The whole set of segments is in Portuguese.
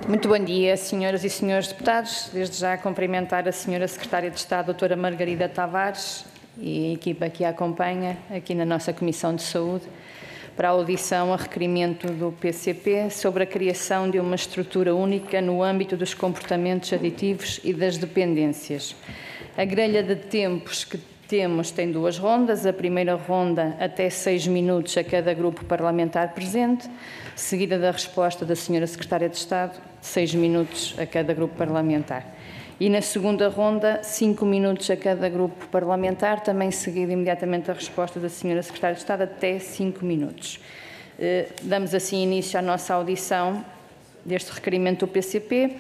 Muito bom dia, senhoras e senhores deputados. Desde já cumprimentar a senhora Secretária de Estado, doutora Margarida Tavares, e a equipa que a acompanha aqui na nossa Comissão de Saúde, para a audição a requerimento do PCP sobre a criação de uma estrutura única no âmbito dos comportamentos aditivos e das dependências. A grelha de tempos que temos tem duas rondas. A primeira ronda até 6 minutos a cada grupo parlamentar presente, seguida da resposta da senhora Secretária de Estado, 6 minutos a cada grupo parlamentar. E na segunda ronda, 5 minutos a cada grupo parlamentar, também seguida imediatamente a resposta da senhora Secretária de Estado, até 5 minutos. Damos assim início à nossa audição deste requerimento do PCP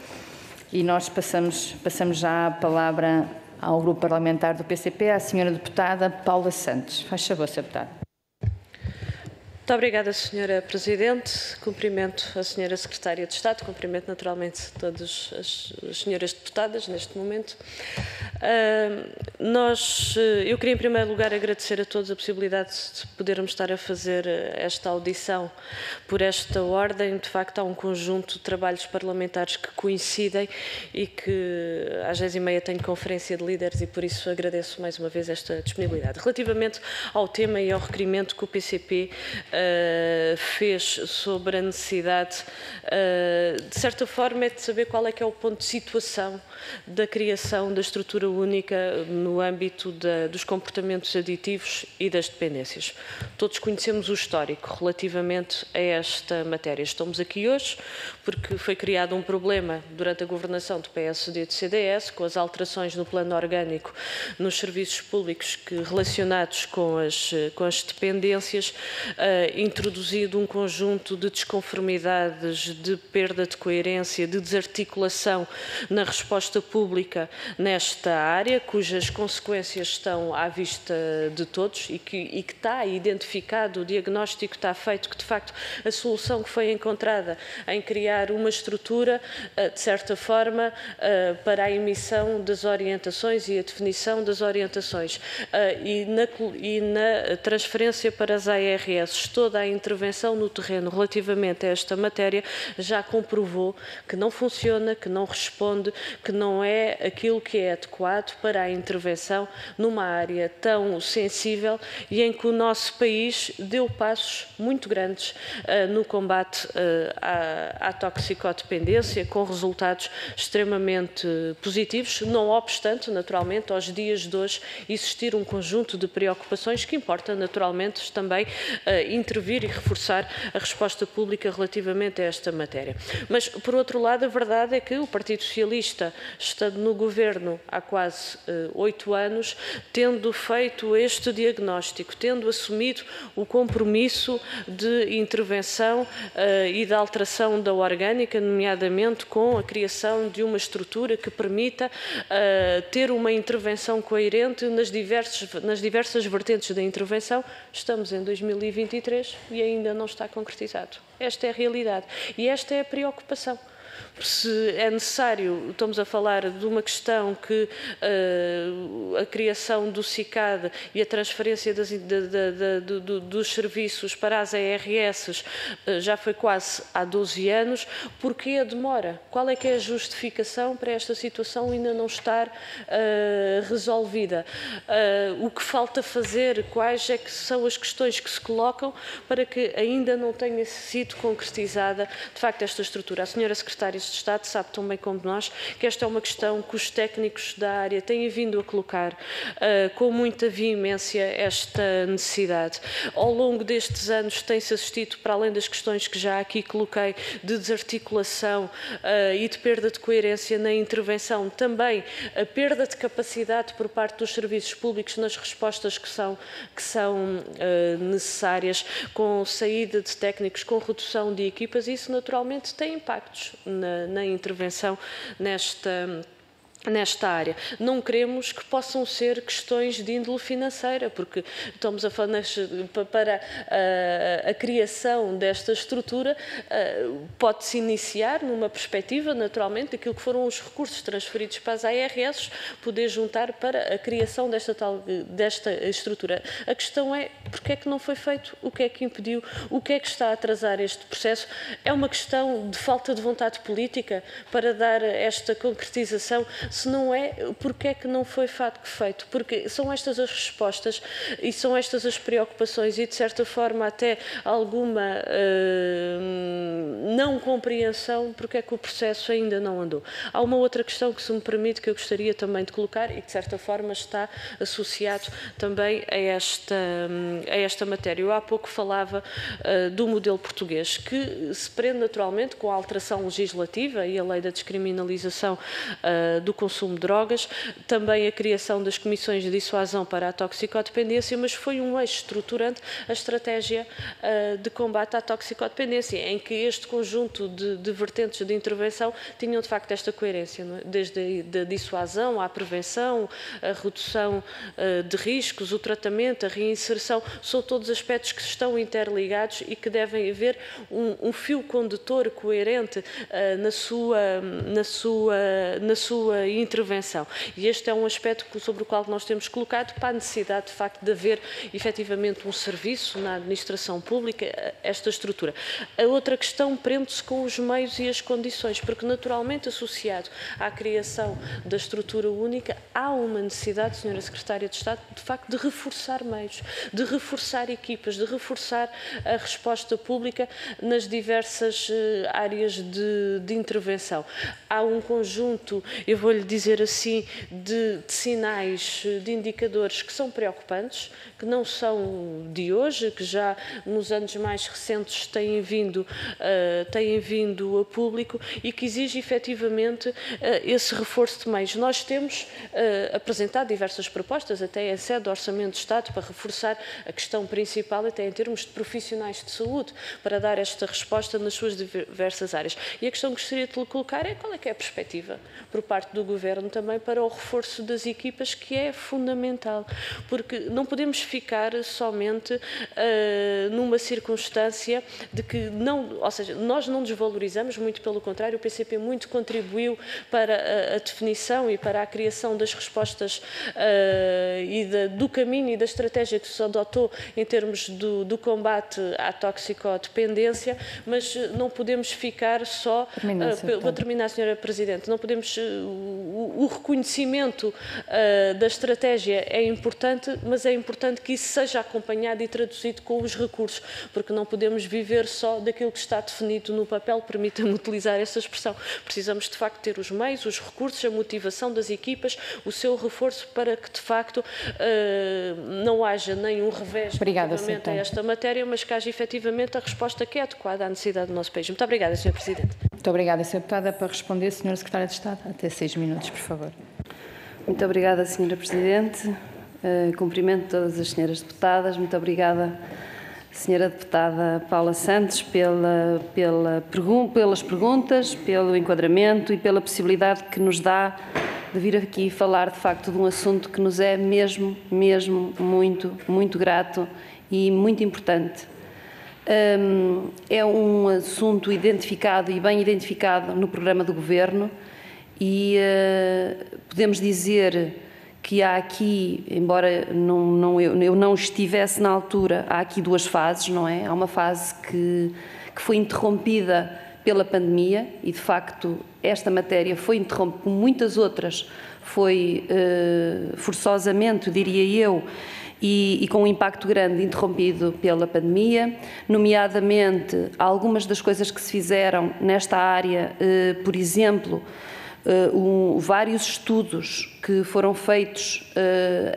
e nós passamos já a palavra ao grupo parlamentar do PCP, à senhora deputada Paula Santos. Faz favor, senhora deputada. Muito obrigada, Sra. Presidente. Cumprimento a Sra. Secretária de Estado, cumprimento naturalmente todas as senhoras deputadas neste momento. Eu queria em primeiro lugar agradecer a todos a possibilidade de podermos estar a fazer esta audição por esta ordem. De facto, há um conjunto de trabalhos parlamentares que coincidem e que às 10h30 tenho conferência de líderes e por isso agradeço mais uma vez esta disponibilidade. Relativamente ao tema e ao requerimento que o PCP fez sobre a necessidade, de certa forma, é de saber qual é que é o ponto de situação da criação da estrutura única no âmbito dos comportamentos aditivos e das dependências. Todos conhecemos o histórico relativamente a esta matéria. Estamos aqui hoje porque foi criado um problema durante a governação do PSD e do CDS, com as alterações no plano orgânico nos serviços públicos relacionados com as dependências, introduzido um conjunto de desconformidades, de perda de coerência, de desarticulação na resposta pública nesta área, cujas consequências estão à vista de todos e que está identificado, o diagnóstico está feito, que de facto a solução que foi encontrada em criar uma estrutura, de certa forma, para a emissão das orientações e a definição das orientações e na transferência para as ARS, toda a intervenção no terreno relativamente a esta matéria já comprovou que não funciona, que não responde, que não é aquilo que é adequado para a intervenção numa área tão sensível e em que o nosso país deu passos muito grandes no combate à toxicodependência, com resultados extremamente positivos, não obstante, naturalmente, aos dias de hoje existir um conjunto de preocupações que importa, naturalmente, também intervir e reforçar a resposta pública relativamente a esta matéria. Mas, por outro lado, a verdade é que o Partido Socialista, estando no governo há quase 8 anos, tendo feito este diagnóstico, tendo assumido o compromisso de intervenção e de alteração da orgânica, nomeadamente com a criação de uma estrutura que permita ter uma intervenção coerente nas diversas vertentes da intervenção, estamos em 2023 e ainda não está concretizado. Esta é a realidade e esta é a preocupação. Se é necessário, estamos a falar de uma questão que a criação do CICAD e a transferência dos serviços para as ARS já foi quase há 12 anos, porquê a demora? Qual é que é a justificação para esta situação ainda não estar resolvida? O que falta fazer? Quais é que são as questões que se colocam para que ainda não tenha sido concretizada, de facto, esta estrutura? A senhora Secretária de Estado sabe tão bem como nós que esta é uma questão que os técnicos da área têm vindo a colocar com muita veemência esta necessidade. Ao longo destes anos tem-se assistido, para além das questões que já aqui coloquei, de desarticulação e de perda de coerência na intervenção, também a perda de capacidade por parte dos serviços públicos nas respostas que são necessárias, com saída de técnicos, com redução de equipas, e isso naturalmente tem impactos na intervenção nesta área. Não queremos que possam ser questões de índole financeira, porque estamos a falar para a criação desta estrutura, pode-se iniciar numa perspectiva, naturalmente, daquilo que foram os recursos transferidos para as ARS, poder juntar para a criação desta estrutura. A questão é, porque é que não foi feito? O que é que impediu? O que é que está a atrasar este processo? É uma questão de falta de vontade política para dar esta concretização? Se não é, porque é que não foi feito? Porque são estas as respostas e são estas as preocupações e, de certa forma, até alguma não compreensão porque é que o processo ainda não andou. Há uma outra questão que, se me permite, que eu gostaria também de colocar e que, de certa forma, está associado também a esta matéria. Eu há pouco falava do modelo português, que se prende naturalmente com a alteração legislativa e a lei da descriminalização do consumo de drogas, também a criação das comissões de dissuasão para a toxicodependência, mas foi um eixo estruturante a estratégia de combate à toxicodependência, em que este conjunto de vertentes de intervenção tinham de facto esta coerência, não é? Desde a dissuasão à prevenção, a redução de riscos, o tratamento, a reinserção, são todos aspectos que estão interligados e que devem haver um fio condutor coerente na sua intervenção. E este é um aspecto sobre o qual nós temos colocado para a necessidade, de facto, de haver efetivamente um serviço na administração pública, esta estrutura. A outra questão prende-se com os meios e as condições, porque naturalmente associado à criação da estrutura única, há uma necessidade, Sra. Secretária de Estado, de facto, de reforçar meios, de reforçar equipas, de reforçar a resposta pública nas diversas áreas de intervenção. Há um conjunto, eu vou-lhe dizer assim, de sinais, de indicadores que são preocupantes, que não são de hoje, que já nos anos mais recentes têm vindo a público e que exige efetivamente esse reforço de meios. Nós temos apresentado diversas propostas, até em sede do Orçamento de Estado, para reforçar a questão principal, até em termos de profissionais de saúde, para dar esta resposta nas suas diversas áreas. E a questão que gostaria de lhe colocar é qual é que é a perspectiva por parte do Governo também para o reforço das equipas, que é fundamental, porque não podemos ficar somente numa circunstância de que não, ou seja, nós não desvalorizamos, muito pelo contrário, o PCP muito contribuiu para a definição e para a criação das respostas e do caminho e da estratégia que se adotou em termos do combate à toxicodependência, mas não podemos ficar só, vou terminar, Sra. Presidente, não podemos, o reconhecimento da estratégia é importante, mas é importante que isso seja acompanhado e traduzido com os recursos, porque não podemos viver só daquilo que está definido no papel, permita-me utilizar essa expressão. Precisamos, de facto, ter os meios, os recursos, a motivação das equipas, o seu reforço para que, de facto, não haja nenhum revés relativamente a esta matéria, mas que haja efetivamente a resposta que é adequada à necessidade do nosso país. Muito obrigada, Sra. Presidente. Muito obrigada, Sra. Deputada. Para responder, Sra. Secretária de Estado, até 6 minutos, por favor. Muito obrigada, Sra. Presidente. Cumprimento todas as senhoras deputadas. Muito obrigada, Sra. Deputada Paula Santos, pelas perguntas, pelo enquadramento e pela possibilidade que nos dá de vir aqui falar, de facto, de um assunto que nos é mesmo muito grato e muito importante. É um assunto identificado e bem identificado no programa do Governo e podemos dizer que há aqui, embora eu não estivesse na altura, há aqui duas fases, não é? Há uma fase que foi interrompida pela pandemia e, de facto, esta matéria foi interrompida, como muitas outras, foi forçosamente, diria eu, e com um impacto grande interrompido pela pandemia, nomeadamente algumas das coisas que se fizeram nesta área, por exemplo, vários estudos que foram feitos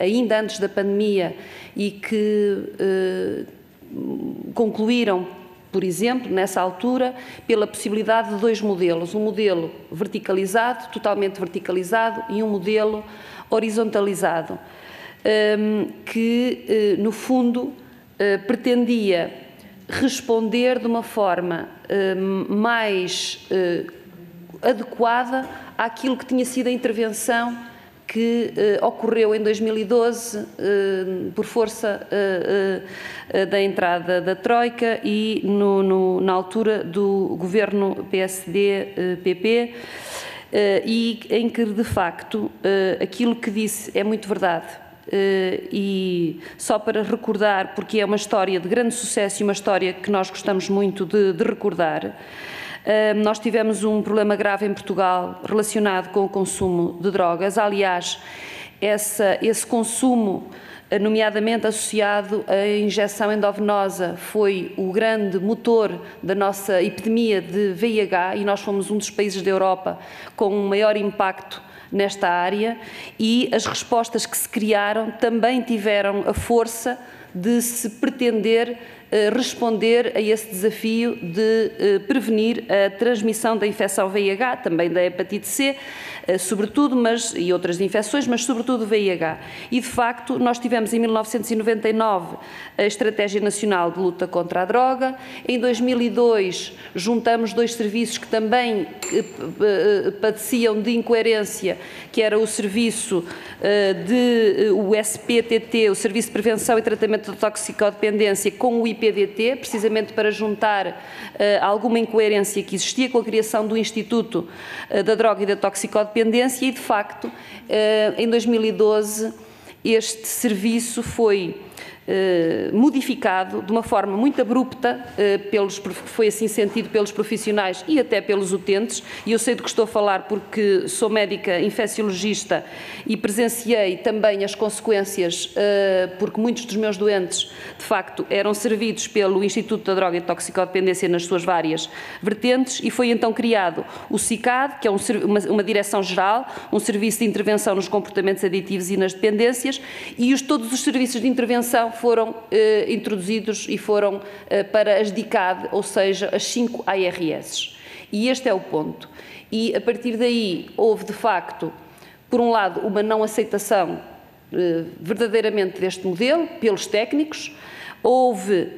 ainda antes da pandemia e que concluíram, por exemplo, nessa altura, pela possibilidade de dois modelos, um modelo verticalizado, totalmente verticalizado, e um modelo horizontalizado, que, no fundo, pretendia responder de uma forma mais adequada àquilo que tinha sido a intervenção que ocorreu em 2012 por força da entrada da Troika e na altura do governo PSD-PP, e em que, de facto, aquilo que disse é muito verdade. E só para recordar, porque é uma história de grande sucesso e uma história que nós gostamos muito de recordar, nós tivemos um problema grave em Portugal relacionado com o consumo de drogas. Aliás, esse consumo, nomeadamente associado à injeção endovenosa, foi o grande motor da nossa epidemia de VIH, e nós fomos um dos países da Europa com um maior impacto nesta área, e as respostas que se criaram também tiveram a força de se pretender responder a esse desafio de prevenir a transmissão da infecção VIH, também da hepatite C, sobretudo, e outras infecções, mas sobretudo VIH. E, de facto, nós tivemos em 1999 a Estratégia Nacional de Luta contra a Droga. Em 2002 juntamos dois serviços que também padeciam de incoerência, que era o serviço o SPTT, o Serviço de Prevenção e Tratamento da Toxicodependência, com o IPDT, precisamente para juntar alguma incoerência que existia com a criação do Instituto da Droga e da Toxicodependência, e, de facto, em 2012 este serviço foi modificado de uma forma muito abrupta, foi assim sentido pelos profissionais e até pelos utentes, e eu sei do que estou a falar porque sou médica infecciologista e presenciei também as consequências, porque muitos dos meus doentes, de facto, eram servidos pelo Instituto da Droga e Toxicodependência nas suas várias vertentes, e foi então criado o SICAD, que é uma direção-geral, um serviço de intervenção nos comportamentos aditivos e nas dependências, e todos os serviços de intervenção foram introduzidos e foram para as DICAD, ou seja, as 5 ARS. E este é o ponto. E, a partir daí, houve, de facto, por um lado, uma não aceitação verdadeiramente deste modelo pelos técnicos, houve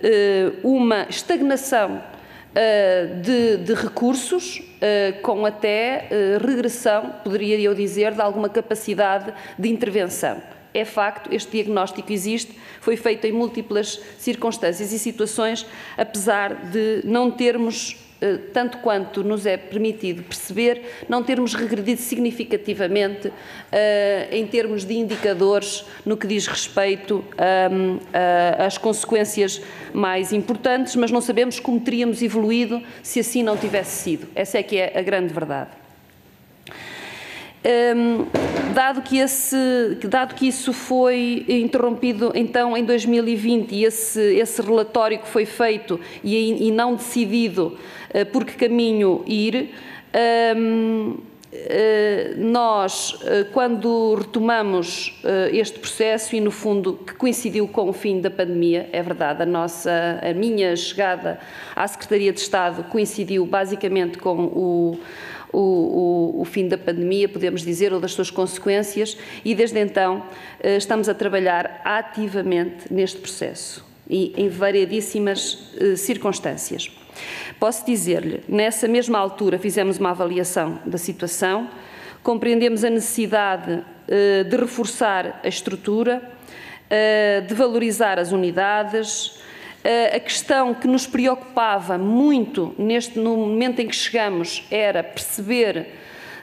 uma estagnação de recursos, com até regressão, poderia eu dizer, de alguma capacidade de intervenção. É facto, este diagnóstico existe, foi feito em múltiplas circunstâncias e situações, apesar de não termos, tanto quanto nos é permitido perceber, não termos regredido significativamente em termos de indicadores no que diz respeito às consequências mais importantes, mas não sabemos como teríamos evoluído se assim não tivesse sido. Essa é que é a grande verdade. Dado que isso foi interrompido então em 2020 e esse relatório que foi feito e não decidido por que caminho ir, nós, quando retomamos este processo, e no fundo que coincidiu com o fim da pandemia, é verdade, a minha chegada à Secretaria de Estado coincidiu basicamente com o fim da pandemia, podemos dizer, ou das suas consequências, e desde então estamos a trabalhar ativamente neste processo e em variedíssimas circunstâncias. Posso dizer-lhe, nessa mesma altura fizemos uma avaliação da situação, compreendemos a necessidade de reforçar a estrutura, de valorizar as unidades. A questão que nos preocupava muito no momento em que chegamos era perceber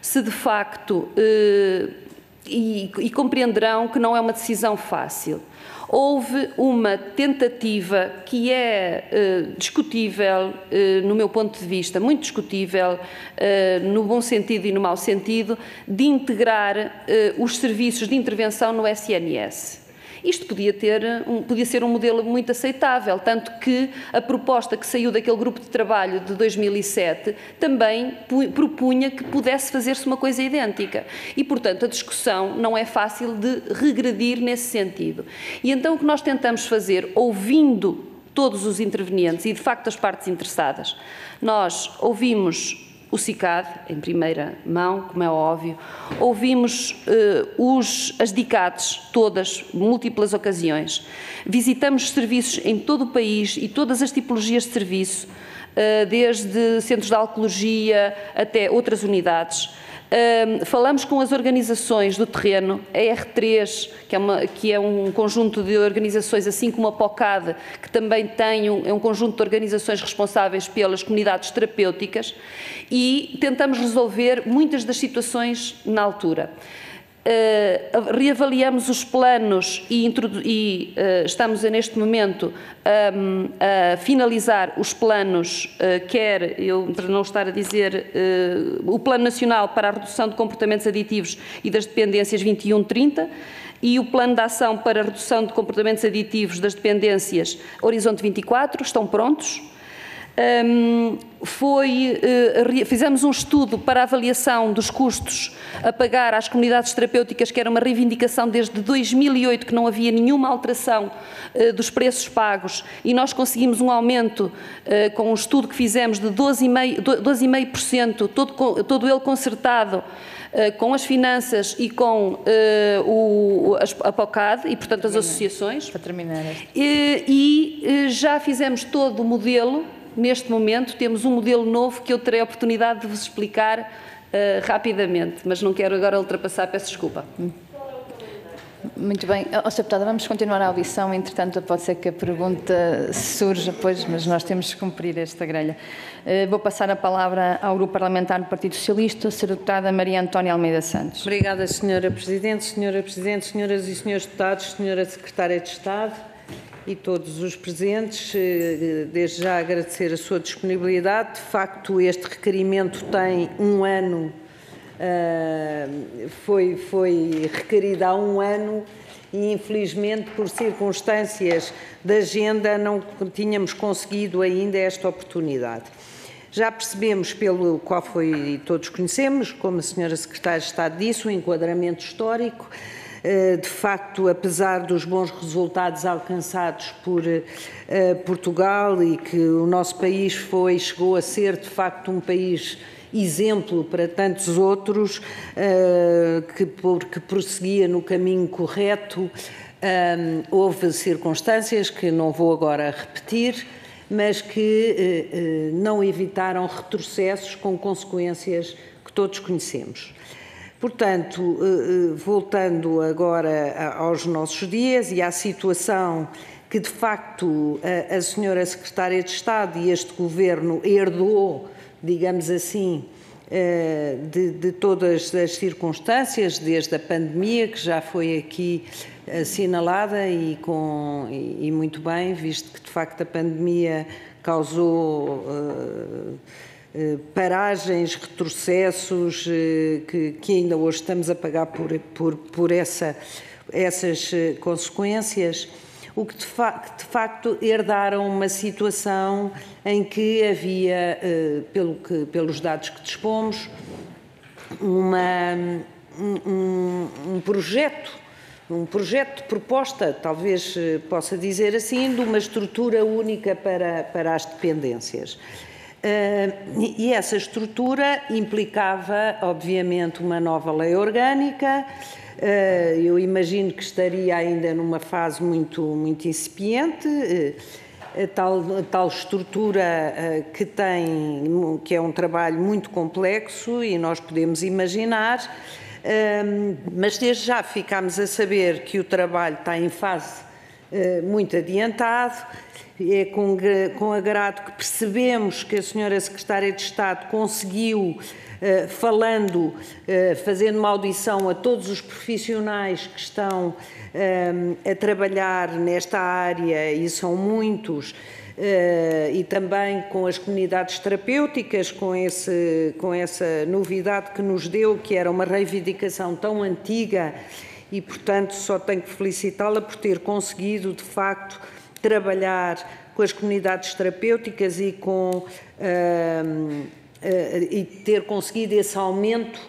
se de facto, e compreenderão que não é uma decisão fácil. Houve uma tentativa que é discutível, no meu ponto de vista, muito discutível, no bom sentido e no mau sentido, de integrar os serviços de intervenção no SNS. Isto podia ser um modelo muito aceitável, tanto que a proposta que saiu daquele grupo de trabalho de 2007 também propunha que pudesse fazer-se uma coisa idêntica. E, portanto, a discussão não é fácil de regredir nesse sentido. E então o que nós tentamos fazer, ouvindo todos os intervenientes e, de facto, as partes interessadas, nós ouvimos o SICAD, em primeira mão, como é óbvio, ouvimos as DICADs, todas, múltiplas ocasiões, visitamos serviços em todo o país e todas as tipologias de serviço, desde centros de alcoologia até outras unidades. Falamos com as organizações do terreno, a R3, que é um conjunto de organizações, assim como a POCAD, que também tem é um conjunto de organizações responsáveis pelas comunidades terapêuticas, e tentamos resolver muitas das situações na altura. Reavaliamos os planos e estamos neste momento a finalizar os planos, para não estar a dizer, o Plano Nacional para a Redução de Comportamentos Aditivos e das Dependências 21-30 e o Plano de Ação para a Redução de Comportamentos Aditivos das Dependências Horizonte 24, estão prontos. Fizemos um estudo para a avaliação dos custos a pagar às comunidades terapêuticas, que era uma reivindicação desde 2008, que não havia nenhuma alteração dos preços pagos, e nós conseguimos um aumento com um estudo que fizemos de 12,5%, todo ele concertado com as finanças e com a POCAD e, portanto, as associações. Para terminar. Já fizemos todo o modelo. Neste momento temos um modelo novo que eu terei a oportunidade de vos explicar rapidamente, mas não quero agora ultrapassar, peço desculpa. Muito bem. Sra. Deputada, vamos continuar a audição, entretanto pode ser que a pergunta surja depois, mas nós temos que cumprir esta grelha. Vou passar a palavra ao Grupo Parlamentar do Partido Socialista, a Sra. Deputada Maria Antónia Almeida Santos. Obrigada, Sra. Presidente, senhoras e senhores deputados, Sra. Secretária de Estado e todos os presentes, desde já agradecer a sua disponibilidade. De facto, este requerimento tem um ano, foi requerido há um ano e, infelizmente, por circunstâncias da agenda, não tínhamos conseguido ainda esta oportunidade. Já percebemos, pelo qual foi, todos conhecemos, como a Sra. Secretária de Estado disse, o enquadramento histórico. De facto, apesar dos bons resultados alcançados por Portugal e que o nosso país chegou a ser, de facto, um país exemplo para tantos outros, porque prosseguia no caminho correto, houve circunstâncias que não vou agora repetir, mas que não evitaram retrocessos com consequências que todos conhecemos. Portanto, voltando agora aos nossos dias e à situação que, de facto, a Sra. Secretária de Estado e este Governo herdou, digamos assim, de todas as circunstâncias, desde a pandemia, que já foi aqui assinalada e muito bem, visto que, de facto, a pandemia causou paragens, retrocessos que ainda hoje estamos a pagar por essas consequências, o que de facto herdaram uma situação em que havia, pelos dados que dispomos, um projeto de proposta, talvez possa dizer assim, de uma estrutura única para as dependências. E essa estrutura implicava, obviamente, uma nova lei orgânica. Eu imagino que estaria ainda numa fase muito incipiente. A tal estrutura que é um trabalho muito complexo e nós podemos imaginar, mas desde já ficámos a saber que o trabalho está em fase muito adiantado. É com agrado que percebemos que a Sra. Secretária de Estado conseguiu, fazendo uma audição a todos os profissionais que estão a trabalhar nesta área, e são muitos, e também com as comunidades terapêuticas, com essa novidade que nos deu, que era uma reivindicação tão antiga, e, portanto, só tenho que felicitá-la por ter conseguido, de facto, trabalhar com as comunidades terapêuticas e ter conseguido esse aumento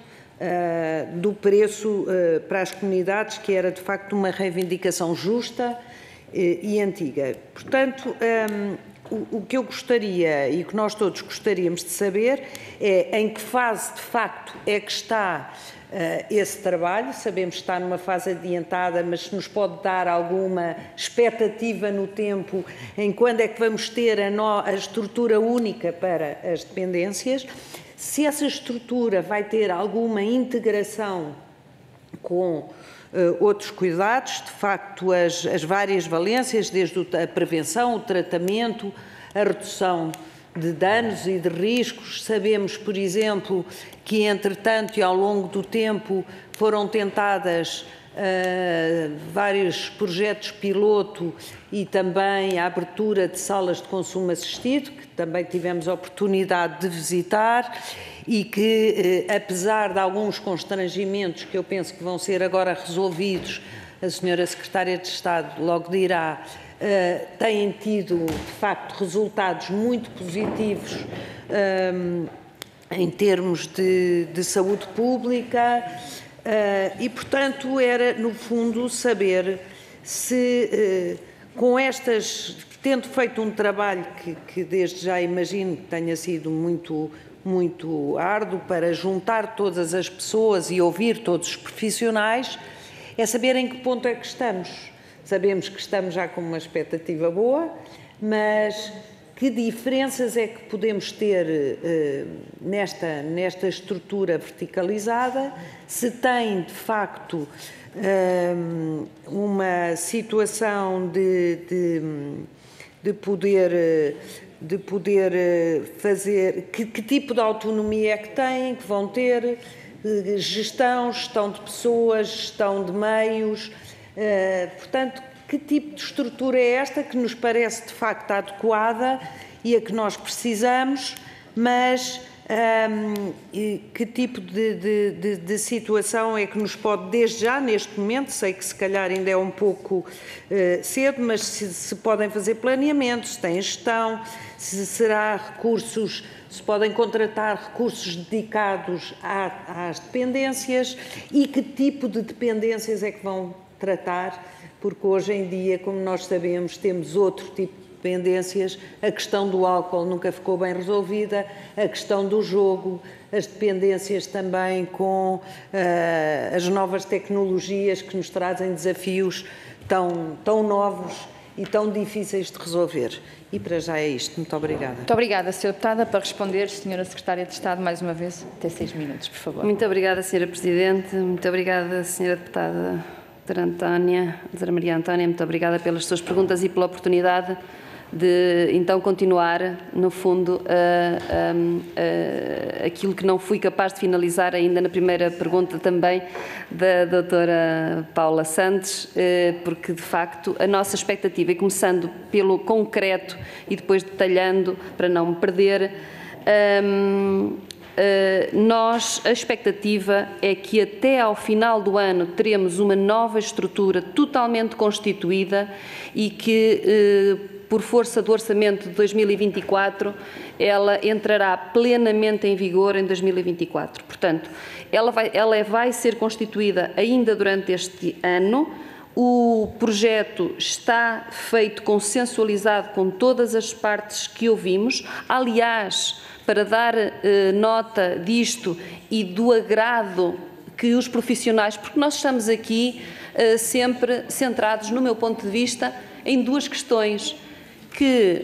do preço para as comunidades, que era de facto uma reivindicação justa e antiga. Portanto, o que eu gostaria e que nós todos gostaríamos de saber é em que fase de facto é que está esse trabalho. Sabemos que está numa fase adiantada, mas se nos pode dar alguma expectativa no tempo em quando é que vamos ter a estrutura única para as dependências, se essa estrutura vai ter alguma integração com outros cuidados, de facto as várias valências, desde a prevenção, o tratamento, a redução de danos e de riscos. Sabemos, por exemplo, que entretanto e ao longo do tempo foram tentadas vários projetos piloto e também a abertura de salas de consumo assistido, que também tivemos a oportunidade de visitar e que, apesar de alguns constrangimentos que eu penso que vão ser agora resolvidos, a senhora Secretária de Estado logo dirá, têm tido, de facto, resultados muito positivos em termos de saúde pública e, portanto, era, no fundo, saber se, com estas, tendo feito um trabalho que desde já imagino que tenha sido muito árduo para juntar todas as pessoas e ouvir todos os profissionais, é saber em que ponto é que estamos. Sabemos que estamos já com uma expectativa boa, mas que diferenças é que podemos ter nesta estrutura verticalizada? Se tem, de facto, uma situação de poder fazer, que tipo de autonomia é que têm, que vão ter, gestão de pessoas, gestão de meios, portanto, que tipo de estrutura é esta que nos parece de facto adequada e a que nós precisamos, mas que tipo de situação é que nos pode, desde já, neste momento, sei que se calhar ainda é um pouco cedo, mas se podem fazer planeamento, se têm gestão, se será recursos, se podem contratar recursos dedicados às dependências e que tipo de dependências é que vão tratar, porque hoje em dia, como nós sabemos, temos outro tipo de dependências, a questão do álcool nunca ficou bem resolvida, a questão do jogo, as dependências também com as novas tecnologias que nos trazem desafios tão novos e tão difíceis de resolver. E para já é isto. Muito obrigada. Muito obrigada, Sra. Deputada. Para responder, Sra. Secretária de Estado, mais uma vez, até 6 minutos, por favor. Muito obrigada, Sra. Presidente. Muito obrigada, Sra. Deputada Doutora Maria Antónia. Muito obrigada pelas suas perguntas e pela oportunidade de, então, continuar, no fundo, aquilo que não fui capaz de finalizar ainda na primeira pergunta também da doutora Paula Santos, porque, de facto, a nossa expectativa, e começando pelo concreto e depois detalhando, para não me perder, a expectativa é que até ao final do ano teremos uma nova estrutura totalmente constituída e que, por força do orçamento de 2024, ela entrará plenamente em vigor em 2024. Portanto, ela vai ser constituída ainda durante este ano. O projeto está feito, consensualizado com todas as partes que ouvimos. Aliás, para dar nota disto e do agrado que os profissionais, porque nós estamos aqui sempre centrados, no meu ponto de vista, em duas questões que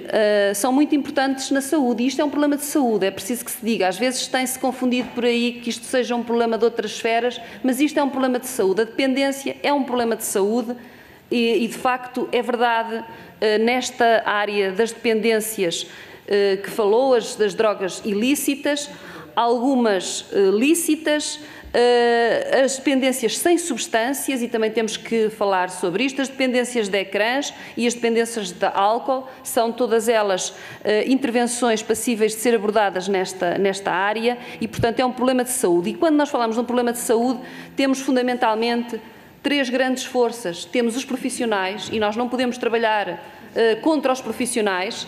são muito importantes na saúde, e isto é um problema de saúde, é preciso que se diga. Às vezes tem-se confundido por aí que isto seja um problema de outras esferas, mas isto é um problema de saúde. A dependência é um problema de saúde e de facto, é verdade, nesta área das dependências que falou, das drogas ilícitas, algumas lícitas, as dependências sem substâncias, e também temos que falar sobre isto, as dependências de ecrãs e as dependências de álcool, são todas elas intervenções passíveis de ser abordadas nesta área e, portanto, é um problema de saúde. E quando nós falamos de um problema de saúde, temos fundamentalmente três grandes forças. Temos os profissionais, e nós não podemos trabalhar contra os profissionais,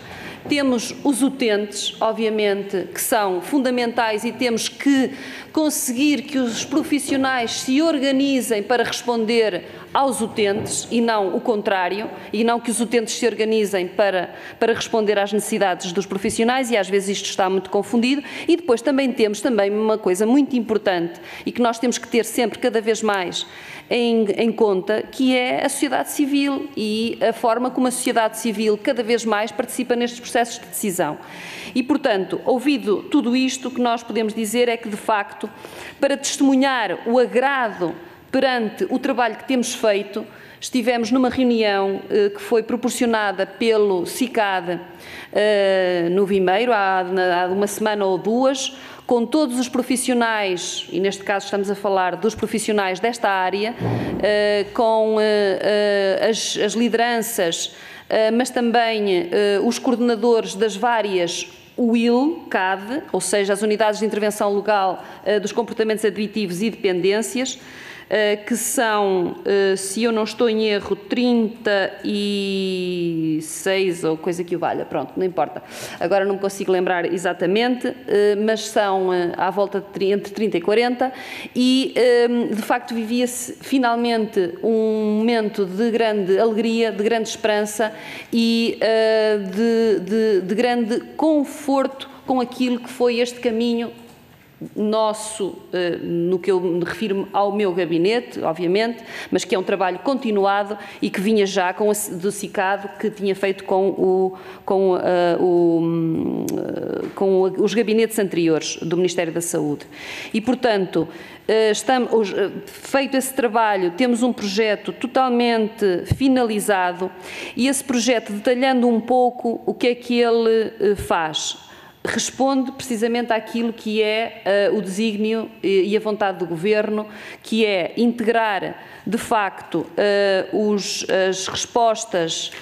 Temos os utentes, obviamente, que são fundamentais e temos que conseguir que os profissionais se organizem para responder aos utentes e não o contrário, e não que os utentes se organizem para responder às necessidades dos profissionais, e às vezes isto está muito confundido. E depois também temos uma coisa muito importante e que nós temos que ter sempre cada vez mais em conta, que é a sociedade civil e a forma como a sociedade civil cada vez mais participa nestes processos de decisão. E, portanto, ouvido tudo isto, o que nós podemos dizer é que, de facto, para testemunhar o agrado perante o trabalho que temos feito, estivemos numa reunião que foi proporcionada pelo CICAD no Vimeiro, há uma semana ou duas, com todos os profissionais, e neste caso estamos a falar dos profissionais desta área, com as lideranças, mas também os coordenadores das várias UIL-CAD, ou seja, as Unidades de Intervenção Legal dos Comportamentos Aditivos e Dependências, que são, se eu não estou em erro, 36 ou coisa que o valha, pronto, não importa. Agora não me consigo lembrar exatamente, mas são à volta de entre 30 e 40 e, de facto, vivia-se finalmente um momento de grande alegria, de grande esperança e de grande conforto com aquilo que foi este caminho nosso, no que eu me refiro ao meu gabinete, obviamente, mas que é um trabalho continuado e que vinha já do CICAD, que tinha feito com os gabinetes anteriores do Ministério da Saúde. E, portanto, feito esse trabalho, temos um projeto totalmente finalizado e esse projeto, detalhando um pouco o que é que ele faz, responde precisamente àquilo que é o desígnio e a vontade do Governo, que é integrar, de facto, as respostas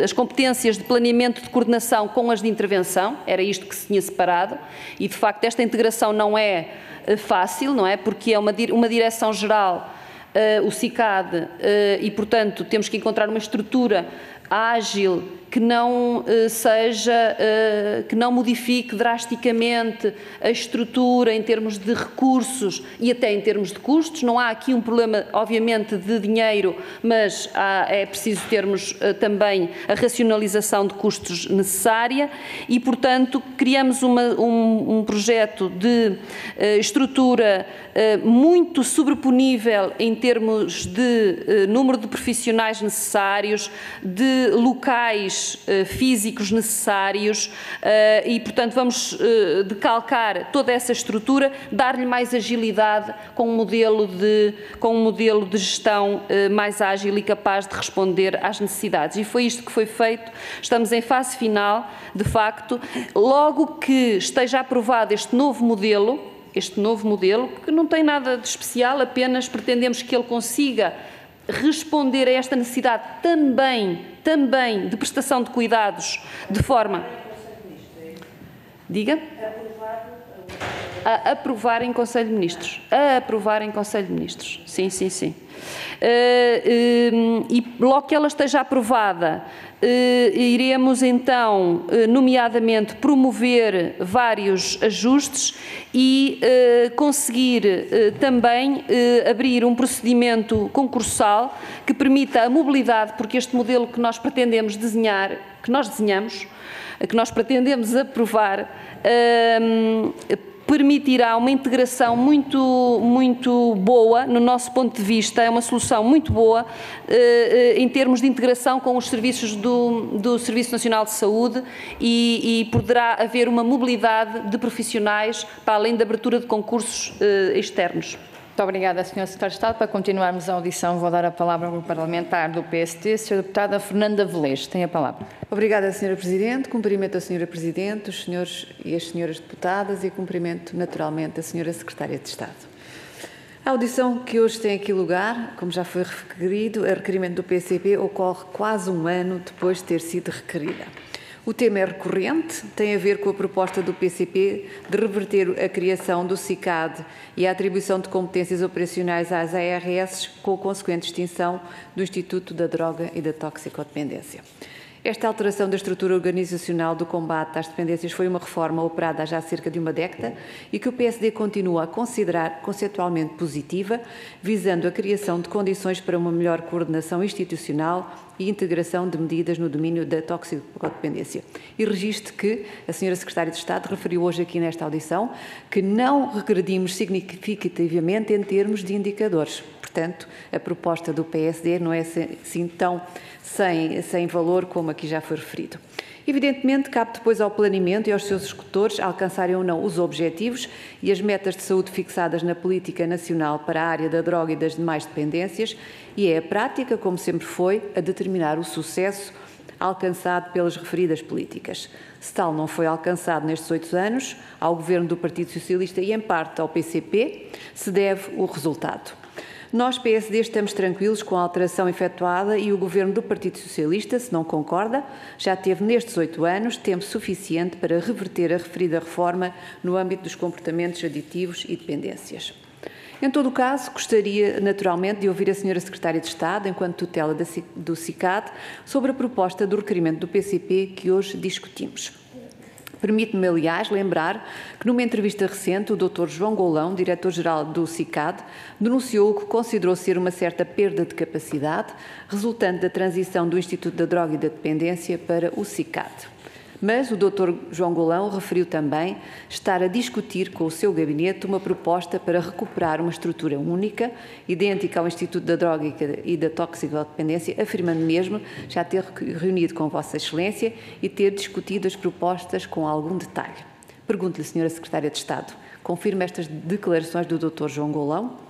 as competências de planeamento de coordenação com as de intervenção, era isto que se tinha separado, e de facto esta integração não é fácil, não é? Porque é uma direção-geral, o CICAD, e portanto temos que encontrar uma estrutura ágil, que não que não modifique drasticamente a estrutura em termos de recursos e até em termos de custos. Não há aqui um problema, obviamente, de dinheiro, mas é preciso termos também a racionalização de custos necessária e, portanto, criamos um projeto de estrutura muito sobreponível em termos de número de profissionais necessários, de locais físicos necessários e, portanto, vamos decalcar toda essa estrutura, dar-lhe mais agilidade com um modelo de gestão mais ágil e capaz de responder às necessidades. E foi isto que foi feito. Estamos em fase final, de facto. Logo que esteja aprovado este novo modelo, que não tem nada de especial, apenas pretendemos que ele consiga responder a esta necessidade também de prestação de cuidados de forma... Diga? A aprovar em Conselho de Ministros. A aprovar em Conselho de Ministros. Sim, sim, sim. E logo que ela esteja aprovada, iremos então, nomeadamente, promover vários ajustes e conseguir também abrir um procedimento concursal que permita a mobilidade, porque este modelo que nós pretendemos desenhar, que nós pretendemos aprovar, permitirá uma integração muito boa, no nosso ponto de vista, é uma solução muito boa em termos de integração com os serviços do Serviço Nacional de Saúde e poderá haver uma mobilidade de profissionais para além da abertura de concursos externos. Muito obrigada, Sr. Secretário de Estado. Para continuarmos a audição, vou dar a palavra ao parlamentar do PST, a Sra. Deputada Fernanda Velez. Tem a palavra. Obrigada, Sra. Presidente. Cumprimento a Sra. Presidente, os senhores e as senhoras deputadas e cumprimento naturalmente a Sra. Secretária de Estado. A audição que hoje tem aqui lugar, como já foi referido, a requerimento do PCP, ocorre quase um ano depois de ter sido requerida. O tema é recorrente, tem a ver com a proposta do PCP de reverter a criação do SICAD e a atribuição de competências operacionais às ARS, com a consequente extinção do Instituto da Droga e da Toxicodependência. Esta alteração da estrutura organizacional do combate às dependências foi uma reforma operada há já cerca de uma década e que o PSD continua a considerar conceptualmente positiva, visando a criação de condições para uma melhor coordenação institucional e integração de medidas no domínio da toxicodependência. E registro que a Sra. Secretária de Estado referiu hoje aqui nesta audição que não regredimos significativamente em termos de indicadores. Portanto, a proposta do PSD não é assim tão sem valor como aqui já foi referido. Evidentemente, cabe depois ao planeamento e aos seus executores alcançarem ou não os objetivos e as metas de saúde fixadas na política nacional para a área da droga e das demais dependências, e é a prática, como sempre foi, a determinar o sucesso alcançado pelas referidas políticas. Se tal não foi alcançado nestes 8 anos, ao Governo do Partido Socialista e, em parte, ao PCP, se deve o resultado. Nós, PSD, estamos tranquilos com a alteração efetuada e o Governo do Partido Socialista, se não concorda, já teve nestes 8 anos tempo suficiente para reverter a referida reforma no âmbito dos comportamentos aditivos e dependências. Em todo o caso, gostaria naturalmente de ouvir a Sra. Secretária de Estado, enquanto tutela do SICAD, sobre a proposta do requerimento do PCP que hoje discutimos. Permite-me, aliás, lembrar que numa entrevista recente o Dr. João Golão, diretor-geral do SICAD, denunciou o que considerou ser uma certa perda de capacidade resultante da transição do Instituto da Droga e da Dependência para o SICAD. Mas o Dr. João Golão referiu também estar a discutir com o seu gabinete uma proposta para recuperar uma estrutura única, idêntica ao Instituto da Droga e da Toxicodependência, afirmando mesmo já ter reunido com Vossa Excelência e ter discutido as propostas com algum detalhe. Pergunto-lhe, Sra. Secretária de Estado, confirma estas declarações do Dr. João Golão?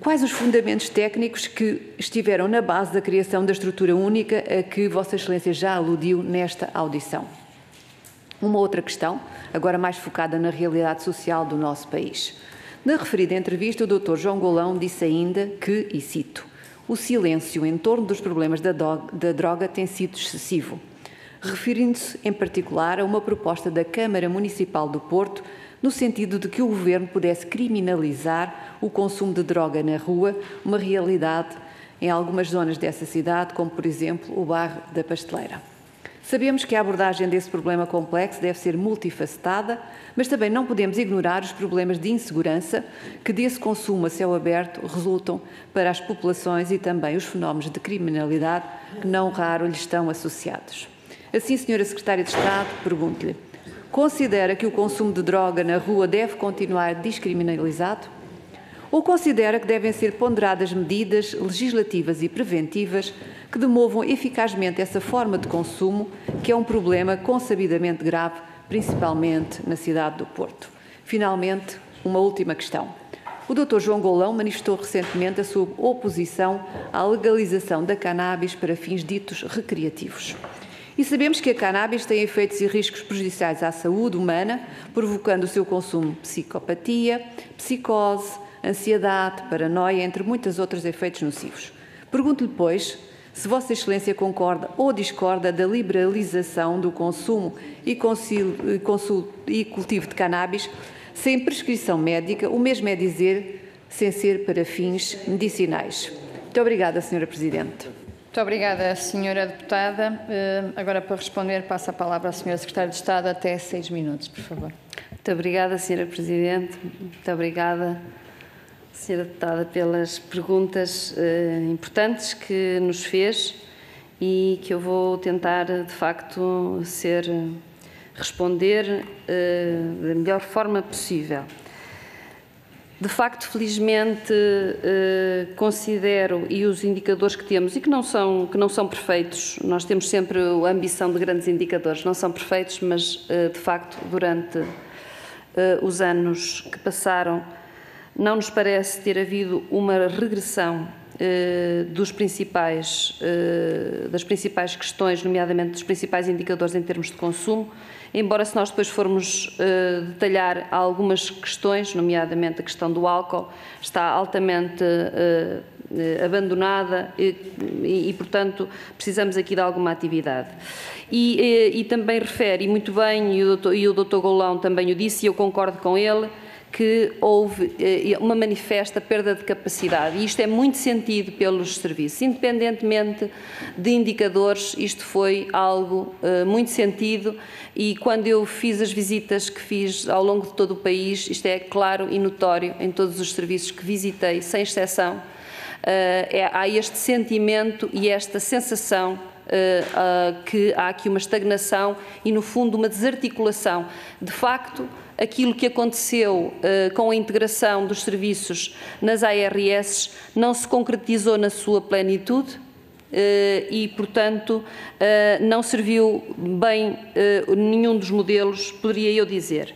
Quais os fundamentos técnicos que estiveram na base da criação da estrutura única a que Vossa Excelência já aludiu nesta audição? Uma outra questão, agora mais focada na realidade social do nosso país. Na referida entrevista, o Dr. João Golão disse ainda que, e cito, o silêncio em torno dos problemas da droga tem sido excessivo, referindo-se em particular a uma proposta da Câmara Municipal do Porto no sentido de que o Governo pudesse criminalizar o consumo de droga na rua, uma realidade em algumas zonas dessa cidade, como, por exemplo, o bairro da Pasteleira. Sabemos que a abordagem desse problema complexo deve ser multifacetada, mas também não podemos ignorar os problemas de insegurança que desse consumo a céu aberto resultam para as populações e também os fenómenos de criminalidade que não raro lhes estão associados. Assim, Sra. Secretária de Estado, pergunto-lhe: considera que o consumo de droga na rua deve continuar descriminalizado? Ou considera que devem ser ponderadas medidas legislativas e preventivas que demovam eficazmente essa forma de consumo, que é um problema consabidamente grave, principalmente na cidade do Porto? Finalmente, uma última questão. O Dr. João Golão manifestou recentemente a sua oposição à legalização da cannabis para fins ditos recreativos. E sabemos que a cannabis tem efeitos e riscos prejudiciais à saúde humana, provocando o seu consumo psicopatia, psicose, ansiedade, paranoia, entre muitos outros efeitos nocivos. Pergunto-lhe, pois, se Vossa Excelência concorda ou discorda da liberalização do consumo e cultivo de cannabis sem prescrição médica, o mesmo é dizer, sem ser para fins medicinais. Muito obrigada, Sra. Presidente. Muito obrigada, Sra. Deputada. Agora, para responder, passo a palavra à Sra. Secretária de Estado, até 6 minutos, por favor. Muito obrigada, Sra. Presidente. Muito obrigada, Sra. Deputada, pelas perguntas importantes que nos fez e que eu vou tentar, de facto, responder da melhor forma possível. De facto, felizmente, considero, e os indicadores que temos, e que não são perfeitos, nós temos sempre a ambição de grandes indicadores, não são perfeitos, mas, de facto, durante os anos que passaram, não nos parece ter havido uma regressão das principais questões, nomeadamente dos principais indicadores em termos de consumo, embora se nós depois formos detalhar algumas questões, nomeadamente a questão do álcool, está altamente abandonada e, portanto, precisamos aqui de alguma atividade. E também refere, e muito bem, e o Dr. Goulão também o disse, e eu concordo com ele, que houve uma manifesta perda de capacidade, e isto é muito sentido pelos serviços, independentemente de indicadores, isto foi algo muito sentido, e quando eu fiz as visitas que fiz ao longo de todo o país, isto é claro e notório em todos os serviços que visitei, sem exceção, há este sentimento e esta sensação que há aqui uma estagnação e, no fundo, uma desarticulação. De facto, aquilo que aconteceu com a integração dos serviços nas ARS não se concretizou na sua plenitude e, portanto, não serviu bem nenhum dos modelos, poderia eu dizer.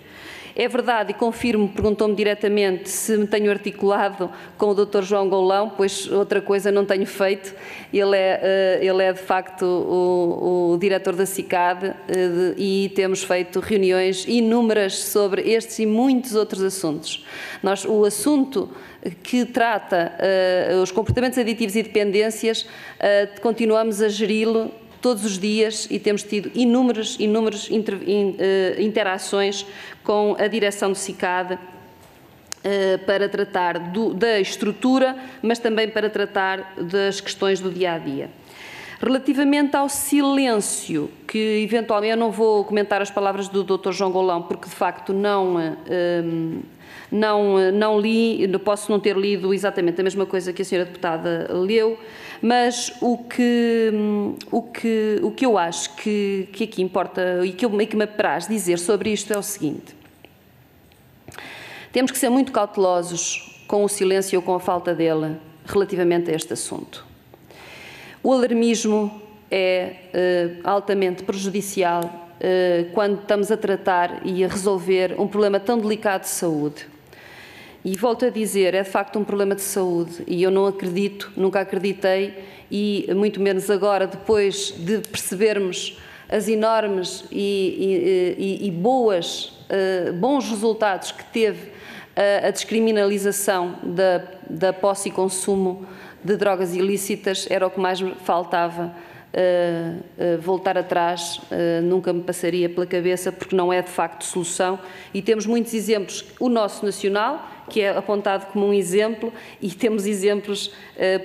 É verdade, e confirmo, perguntou-me diretamente se me tenho articulado com o Dr. João Goulão, pois outra coisa não tenho feito. Ele é de facto o diretor da CICAD e temos feito reuniões inúmeras sobre estes e muitos outros assuntos. O assunto que trata os comportamentos aditivos e dependências, continuamos a geri-lo todos os dias e temos tido inúmeras interações com a direção do CICAD para tratar da estrutura, mas também para tratar das questões do dia-a-dia. Relativamente ao silêncio, que eventualmente eu não vou comentar as palavras do Dr. João Goulão, porque de facto não li, posso não ter lido exatamente a mesma coisa que a senhora deputada leu, mas o que eu acho que aqui importa e que me apraz dizer sobre isto é o seguinte: temos que ser muito cautelosos com o silêncio ou com a falta dele relativamente a este assunto. O alarmismo é altamente prejudicial quando estamos a tratar e a resolver um problema tão delicado de saúde. E volto a dizer, é de facto um problema de saúde e eu não acredito, nunca acreditei e muito menos agora, depois de percebermos as enormes e bons resultados que teve a descriminalização da posse e consumo de drogas ilícitas, era o que mais me faltava. Voltar atrás nunca me passaria pela cabeça, porque não é de facto solução e temos muitos exemplos, o nosso nacional, que é apontado como um exemplo, e temos exemplos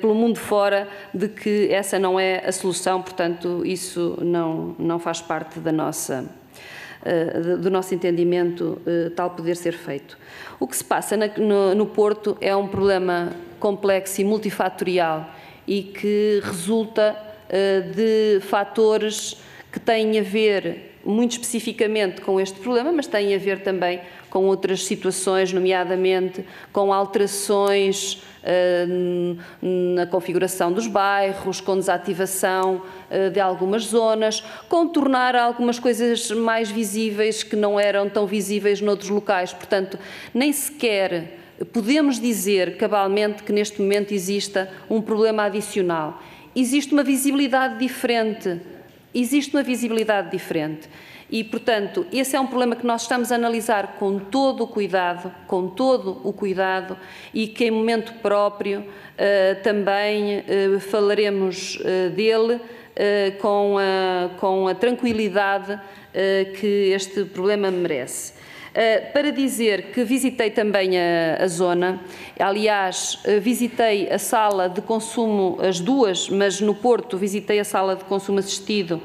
pelo mundo fora de que essa não é a solução, portanto isso não faz parte do nosso entendimento tal poder ser feito. O que se passa no Porto é um problema complexo e multifatorial e que resulta de fatores que têm a ver muito especificamente com este problema, mas têm a ver também com outras situações, nomeadamente com alterações na configuração dos bairros, com desativação de algumas zonas, com tornar algumas coisas mais visíveis que não eram tão visíveis noutros locais. Portanto, nem sequer podemos dizer cabalmente que neste momento exista um problema adicional. Existe uma visibilidade diferente. E, portanto, esse é um problema que nós estamos a analisar com todo o cuidado, e que em momento próprio também falaremos dele com a tranquilidade que este problema merece. Para dizer que visitei também a zona, aliás, visitei a sala de consumo, as duas, mas no Porto visitei a sala de consumo assistido,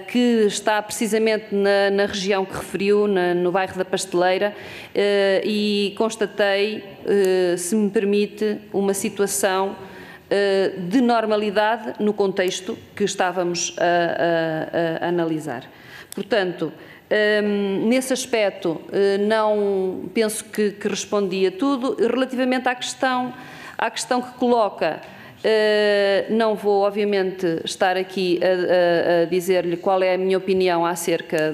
que está precisamente na região que referiu, no bairro da Pasteleira, e constatei, se me permite, uma situação de normalidade no contexto que estávamos a analisar. Portanto, nesse aspecto, não penso que respondi a tudo. Relativamente à questão que coloca, não vou, obviamente, estar aqui a dizer-lhe qual é a minha opinião acerca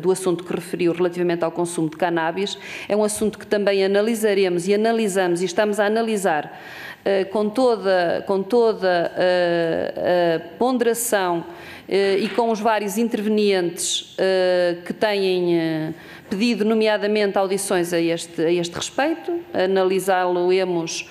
do assunto que referiu relativamente ao consumo de cannabis. É um assunto que também analisaremos e analisamos e estamos a analisar com toda a ponderação e com os vários intervenientes que têm pedido nomeadamente audições a este respeito, analisá-lo-emos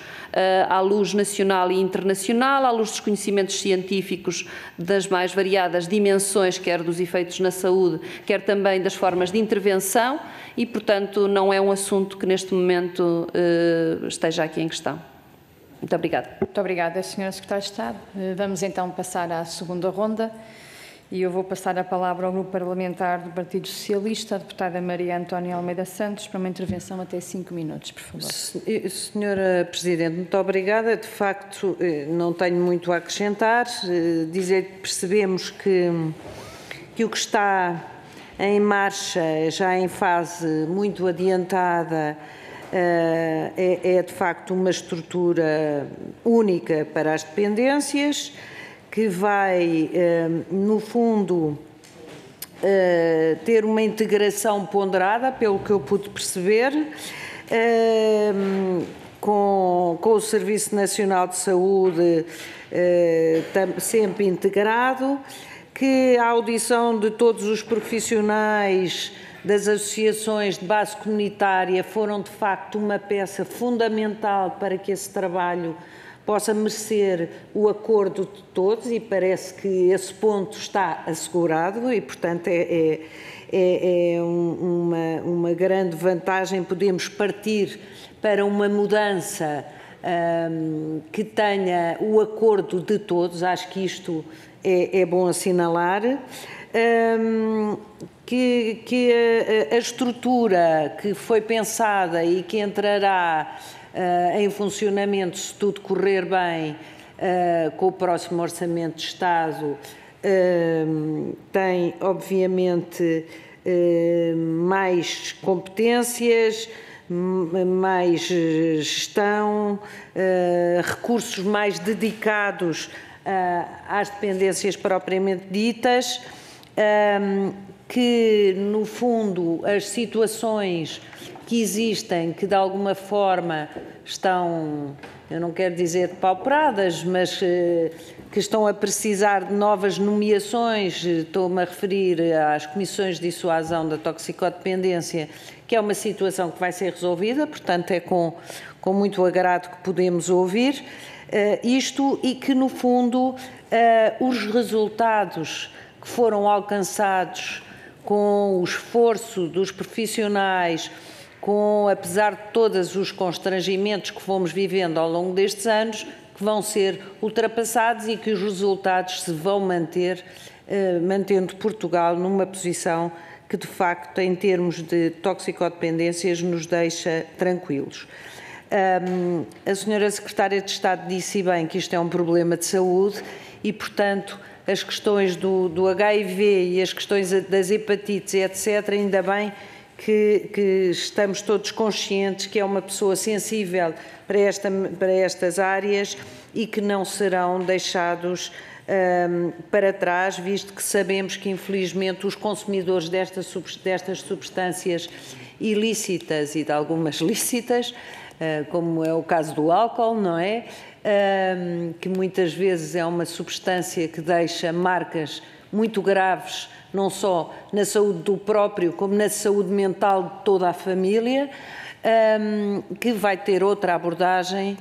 à luz nacional e internacional, à luz dos conhecimentos científicos das mais variadas dimensões, quer dos efeitos na saúde, quer também das formas de intervenção e, portanto, não é um assunto que neste momento esteja aqui em questão. Muito obrigada. Muito obrigada, Sra. Secretária de Estado. Vamos então passar à segunda ronda. E eu vou passar a palavra ao Grupo Parlamentar do Partido Socialista, a deputada Maria Antónia Almeida Santos, para uma intervenção até 5 minutos, por favor. Senhora Presidente, muito obrigada. De facto, não tenho muito a acrescentar. Dizer que percebemos que o que está em marcha, já em fase muito adiantada, é de facto uma estrutura única para as dependências, que vai, no fundo, ter uma integração ponderada, pelo que eu pude perceber, com o Serviço Nacional de Saúde sempre integrado, que a audição de todos os profissionais das associações de base comunitária foram, de facto, uma peça fundamental para que esse trabalho possa merecer o acordo de todos, e parece que esse ponto está assegurado e, portanto, é uma grande vantagem. Podemos partir para uma mudança que tenha o acordo de todos. Acho que isto é bom assinalar. Que a estrutura que foi pensada e que entrará em funcionamento, se tudo correr bem, com o próximo Orçamento de Estado, tem, obviamente, mais competências, mais gestão, recursos mais dedicados às dependências propriamente ditas, que, no fundo, as situações que existem, que de alguma forma estão, eu não quero dizer depauperadas, mas que estão a precisar de novas nomeações, estou-me a referir às comissões de dissuasão da toxicodependência, que é uma situação que vai ser resolvida, portanto é com muito agrado que podemos ouvir isto, e que, no fundo, os resultados que foram alcançados com o esforço dos profissionais, apesar de todos os constrangimentos que fomos vivendo ao longo destes anos, que vão ser ultrapassados e que os resultados se vão manter, mantendo Portugal numa posição que, de facto, em termos de toxicodependências, nos deixa tranquilos. A senhora Secretária de Estado disse bem que isto é um problema de saúde e, portanto, as questões do HIV e as questões das hepatites, etc., ainda bem que estamos todos conscientes que é uma pessoa sensível para estas áreas e que não serão deixados para trás, visto que sabemos que, infelizmente, os consumidores destas substâncias ilícitas e de algumas lícitas, como é o caso do álcool, não é? Que muitas vezes é uma substância que deixa marcas muito graves, não só na saúde do próprio, como na saúde mental de toda a família, que vai ter outra abordagem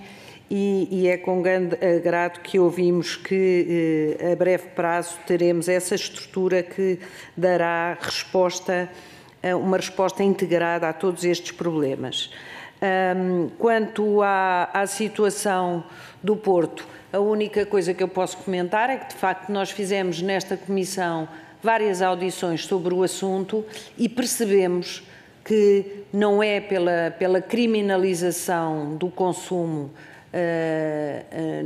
e é com grande agrado que ouvimos que a breve prazo teremos essa estrutura que dará uma resposta integrada a todos estes problemas. Quanto à situação do Porto, a única coisa que eu posso comentar é que, de facto, nós fizemos nesta Comissão várias audições sobre o assunto e percebemos que não é pela criminalização do consumo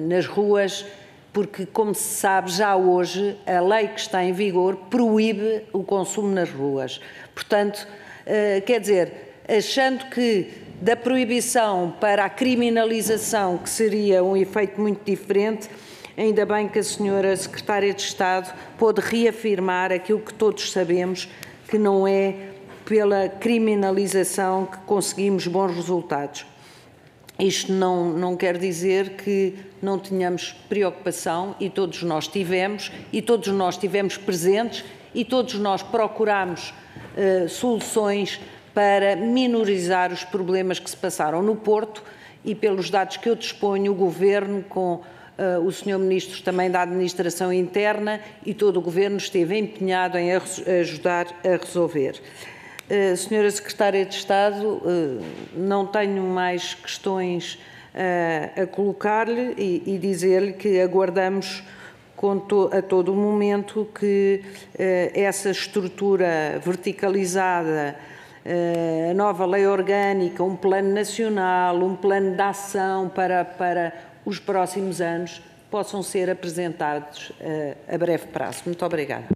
nas ruas, porque, como se sabe, já hoje a lei que está em vigor proíbe o consumo nas ruas. Portanto, quer dizer, achando que da proibição para a criminalização, que seria um efeito muito diferente, ainda bem que a senhora Secretária de Estado pôde reafirmar aquilo que todos sabemos, que não é pela criminalização que conseguimos bons resultados. Isto não quer dizer que não tenhamos preocupação, e todos nós tivemos, presentes, e todos nós procuramos soluções para minorizar os problemas que se passaram no Porto e, pelos dados que eu disponho, o Governo, com o Sr. Ministro também da Administração Interna e todo o Governo esteve empenhado em ajudar a resolver. Senhora Secretária de Estado, não tenho mais questões a colocar-lhe e dizer-lhe que aguardamos a todo o momento que essa estrutura verticalizada, a nova lei orgânica, um plano nacional, um plano de ação para os próximos anos possam ser apresentados a breve prazo. Muito obrigada.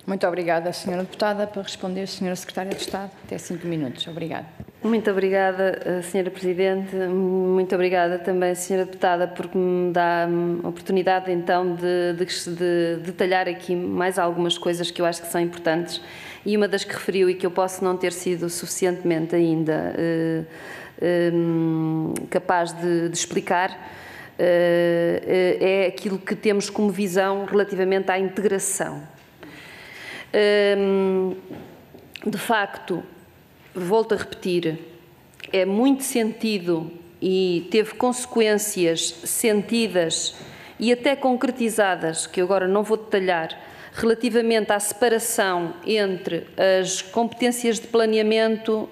Muito obrigada, Sra. Deputada. Para responder, Sra. Secretária de Estado, até 5 minutos. Obrigada. Muito obrigada, Sra. Presidente. Muito obrigada também, Sra. Deputada, porque me dá a oportunidade, então, de detalhar aqui mais algumas coisas que eu acho que são importantes. E uma das que referiu e que eu posso não ter sido suficientemente ainda capaz de explicar, é aquilo que temos como visão relativamente à integração. De facto, volto a repetir, é muito sentido e teve consequências sentidas e até concretizadas, que eu agora não vou detalhar, relativamente à separação entre as competências de planeamento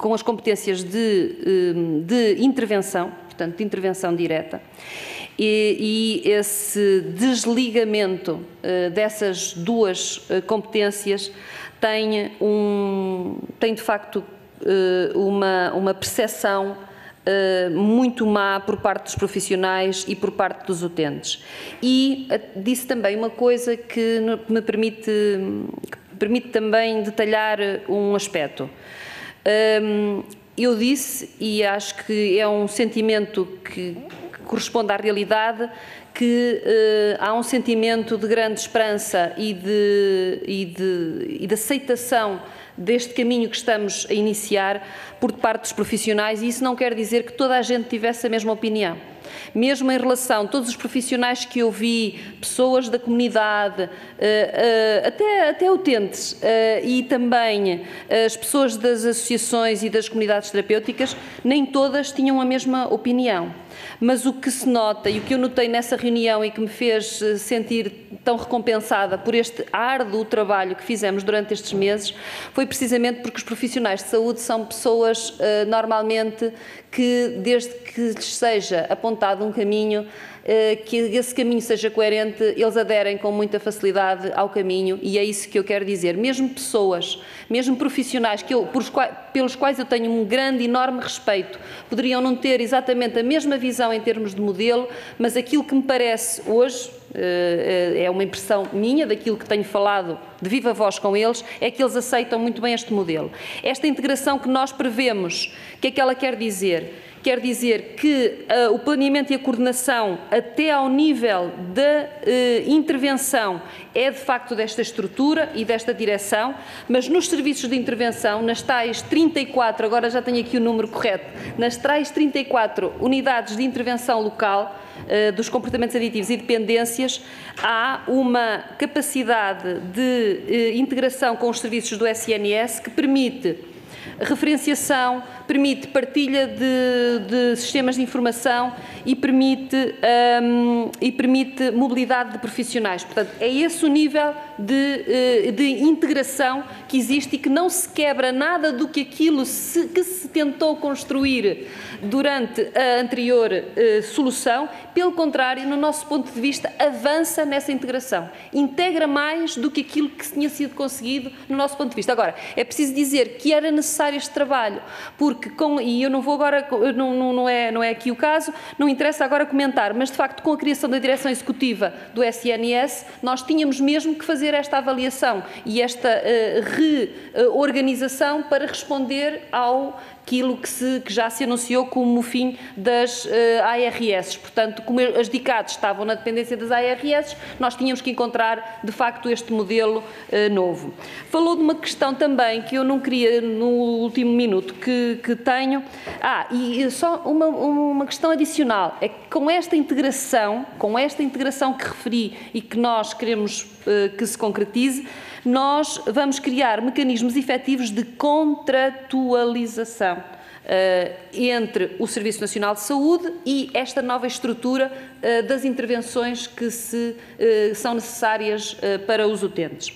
com as competências de intervenção, portanto, de intervenção direta, e esse desligamento dessas duas competências tem de facto uma percepção muito má por parte dos profissionais e por parte dos utentes. E disse também uma coisa que me permite também detalhar um aspecto. Eu disse, e acho que é um sentimento que corresponde à realidade, que há um sentimento de grande esperança e de aceitação deste caminho que estamos a iniciar por parte dos profissionais, e isso não quer dizer que toda a gente tivesse a mesma opinião. Mesmo em relação a todos os profissionais que eu vi, pessoas da comunidade, até utentes, e também as pessoas das associações e das comunidades terapêuticas, nem todas tinham a mesma opinião. Mas o que se nota e o que eu notei nessa reunião e que me fez sentir tão recompensada por este árduo trabalho que fizemos durante estes meses foi precisamente porque os profissionais de saúde são pessoas normalmente que, desde que lhes seja apontado um caminho, que esse caminho seja coerente, eles aderem com muita facilidade ao caminho, e é isso que eu quero dizer. Mesmo pessoas, mesmo profissionais pelos quais eu tenho um grande, enorme respeito, poderiam não ter exatamente a mesma visão em termos de modelo, mas aquilo que me parece hoje, é uma impressão minha daquilo que tenho falado de viva voz com eles, é que eles aceitam muito bem este modelo. Esta integração que nós prevemos, o que é que ela quer dizer? Quer dizer que o planeamento e a coordenação até ao nível da intervenção é de facto desta estrutura e desta direção, mas nos serviços de intervenção, nas tais 34, agora já tenho aqui o número correto, nas tais 34 unidades de intervenção local dos comportamentos aditivos e dependências, há uma capacidade de integração com os serviços do SNS que permite referenciação, permite partilha de sistemas de informação e permite mobilidade de profissionais. Portanto, é esse o nível de integração que existe e que não se quebra nada do que aquilo que se tentou construir durante a anterior solução. Pelo contrário, no nosso ponto de vista, avança nessa integração. Integra mais do que aquilo que tinha sido conseguido no nosso ponto de vista. Agora, é preciso dizer que era necessário este trabalho, porque, e eu não vou agora, não é aqui o caso, não interessa agora comentar, mas de facto com a criação da direção executiva do SNS, nós tínhamos mesmo que fazer esta avaliação e esta reorganização para responder ao aquilo que já se anunciou como o fim das ARS. Portanto, como as DICADs estavam na dependência das ARS, nós tínhamos que encontrar, de facto, este modelo novo. Falou de uma questão também que eu não queria, no último minuto que tenho, e só uma questão adicional, é que com esta integração que referi e que nós queremos que se concretize, nós vamos criar mecanismos efetivos de contratualização entre o Serviço Nacional de Saúde e esta nova estrutura das intervenções que são necessárias para os utentes.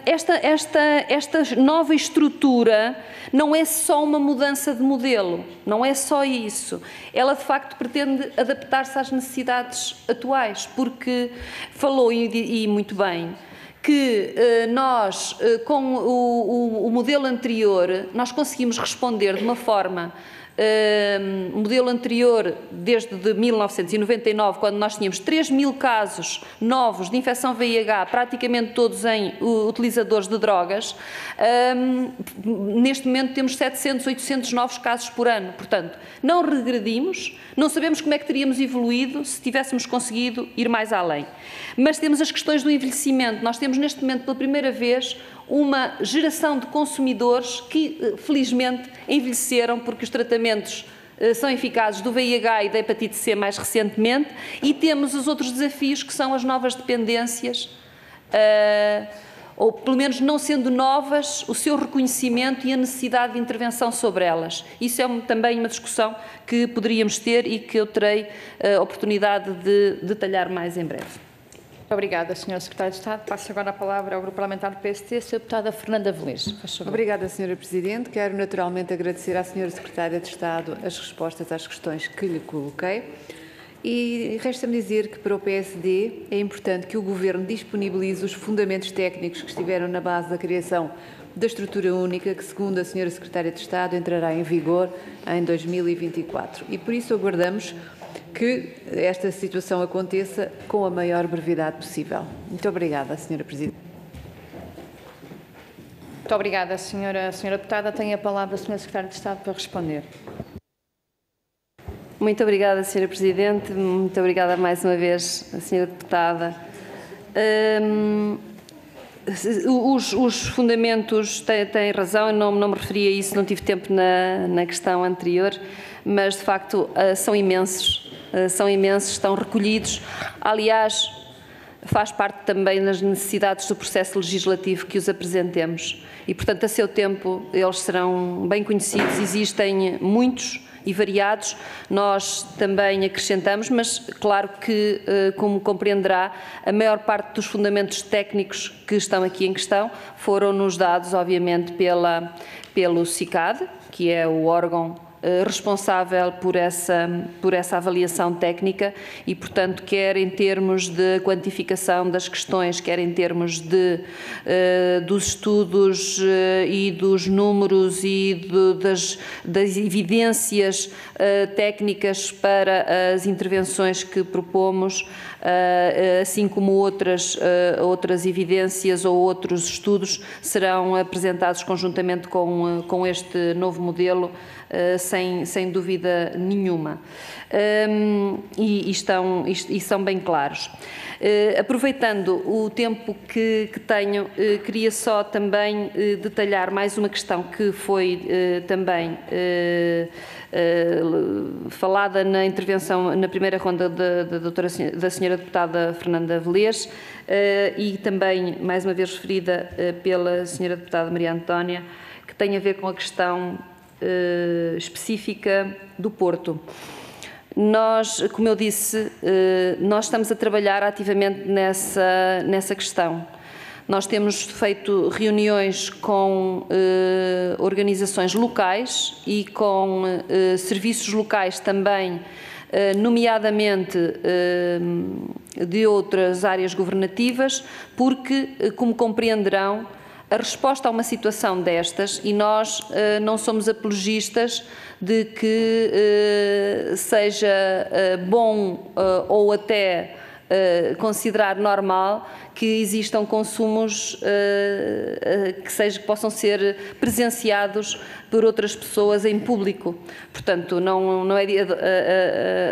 Esta nova estrutura não é só uma mudança de modelo, não é só isso. Ela, de facto, pretende adaptar-se às necessidades atuais, porque falou, e muito bem, que nós, com o modelo anterior, nós conseguimos responder de uma forma. O modelo anterior, desde 1999, quando nós tínhamos 3.000 casos novos de infecção VIH, praticamente todos em utilizadores de drogas, neste momento temos 700, 800 novos casos por ano. Portanto, não regredimos, não sabemos como é que teríamos evoluído se tivéssemos conseguido ir mais além. Mas temos as questões do envelhecimento. Nós temos neste momento, pela primeira vez, uma geração de consumidores que, felizmente, envelheceram porque os tratamentos são eficazes do VIH e da hepatite C mais recentemente, e temos os outros desafios que são as novas dependências, ou pelo menos não sendo novas, o seu reconhecimento e a necessidade de intervenção sobre elas. Isso é também uma discussão que poderíamos ter e que eu terei a oportunidade de detalhar mais em breve. Obrigada, Sra. Secretária de Estado. Passo agora a palavra ao Grupo Parlamentar do PST, a Sra. Deputada Fernanda Velez. Obrigada, Sra. Presidente. Quero naturalmente agradecer à Sra. Secretária de Estado as respostas às questões que lhe coloquei. E resta-me dizer que para o PSD é importante que o Governo disponibilize os fundamentos técnicos que estiveram na base da criação da estrutura única, que, segundo a Sra. Secretária de Estado, entrará em vigor em 2024. E por isso aguardamos que esta situação aconteça com a maior brevidade possível. Muito obrigada, Sra. Presidente. Muito obrigada, Sra. Deputada. Tem a palavra a Sra. Secretária de Estado para responder. Muito obrigada, Sra. Presidente. Muito obrigada mais uma vez, Sra. Deputada. Os fundamentos têm razão, eu não me referi a isso, não tive tempo na questão anterior, mas de facto são imensos, estão recolhidos. Aliás, faz parte também das necessidades do processo legislativo que os apresentemos e, portanto, a seu tempo eles serão bem conhecidos. Existem muitos e variados, nós também acrescentamos, mas claro que, como compreenderá, a maior parte dos fundamentos técnicos que estão aqui em questão foram-nos dados, obviamente, pelo CICAD, que é o órgão responsável por essa avaliação técnica e, portanto, quer em termos de quantificação das questões, quer em termos dos estudos e dos números e das evidências técnicas para as intervenções que propomos, assim como outras evidências ou outros estudos serão apresentados conjuntamente com este novo modelo, sem dúvida nenhuma, e são bem claros. Aproveitando o tempo que tenho, queria só também detalhar mais uma questão que foi também falada na intervenção, na primeira ronda da Sra. Deputada Fernanda Velez e também, mais uma vez, referida pela Sra. Deputada Maria Antónia, que tem a ver com a questão específica do Porto. Nós, como eu disse, nós estamos a trabalhar ativamente nessa questão. Nós temos feito reuniões com organizações locais e com serviços locais também, nomeadamente de outras áreas governativas, porque, como compreenderão, a resposta a uma situação destas, e nós não somos apologistas de que seja bom ou até considerar normal que existam consumos que possam ser presenciados por outras pessoas em público. Portanto, não é,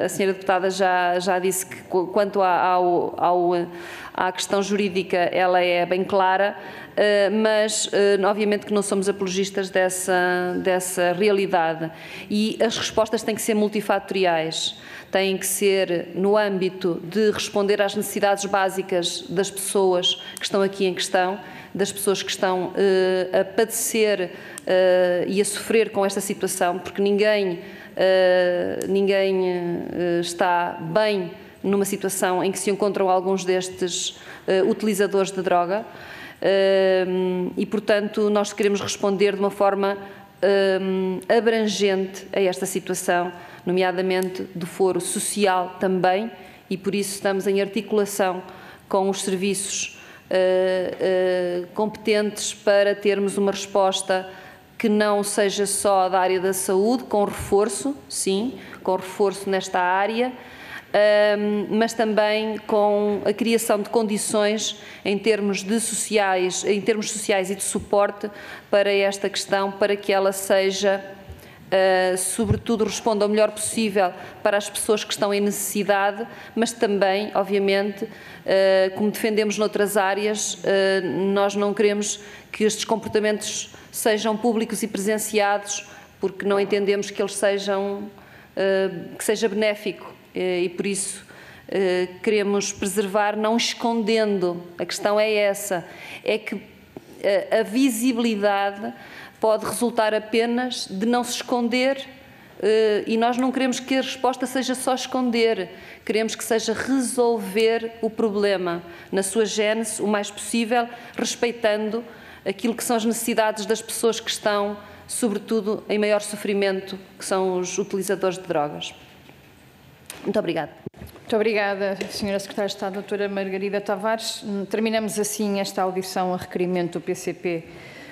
a senhora deputada já disse que quanto à questão jurídica ela é bem clara, mas obviamente que não somos apologistas dessa realidade, e as respostas têm que ser multifatoriais. Têm que ser no âmbito de responder às necessidades básicas das pessoas que estão aqui em questão, das pessoas que estão a padecer e a sofrer com esta situação, porque ninguém está bem numa situação em que se encontram alguns destes utilizadores de droga, e, portanto, nós queremos responder de uma forma abrangente a esta situação, nomeadamente do foro social também, e por isso estamos em articulação com os serviços competentes para termos uma resposta que não seja só da área da saúde, com reforço, sim, com reforço nesta área, mas também com a criação de condições em termos sociais e de suporte para esta questão, para que ela seja, sobretudo, responda o melhor possível para as pessoas que estão em necessidade, mas também, obviamente, como defendemos noutras áreas, nós não queremos que estes comportamentos sejam públicos e presenciados, porque não entendemos que eles que seja benéfico. E por isso queremos preservar, não escondendo. A questão é essa, é que a visibilidade pode resultar apenas de não se esconder, e nós não queremos que a resposta seja só esconder, queremos que seja resolver o problema na sua gênese o mais possível, respeitando aquilo que são as necessidades das pessoas que estão, sobretudo, em maior sofrimento, que são os utilizadores de drogas. Muito obrigada. Muito obrigada, Sra. Secretária de Estado, doutora Margarida Tavares. Terminamos assim esta audição a requerimento do PCP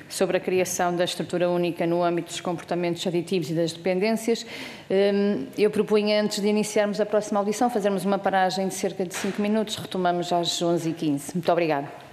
sobre a criação da estrutura única no âmbito dos comportamentos aditivos e das dependências. Eu propunha, antes de iniciarmos a próxima audição, fazermos uma paragem de cerca de 5 minutos. Retomamos às 11h15. Muito obrigada.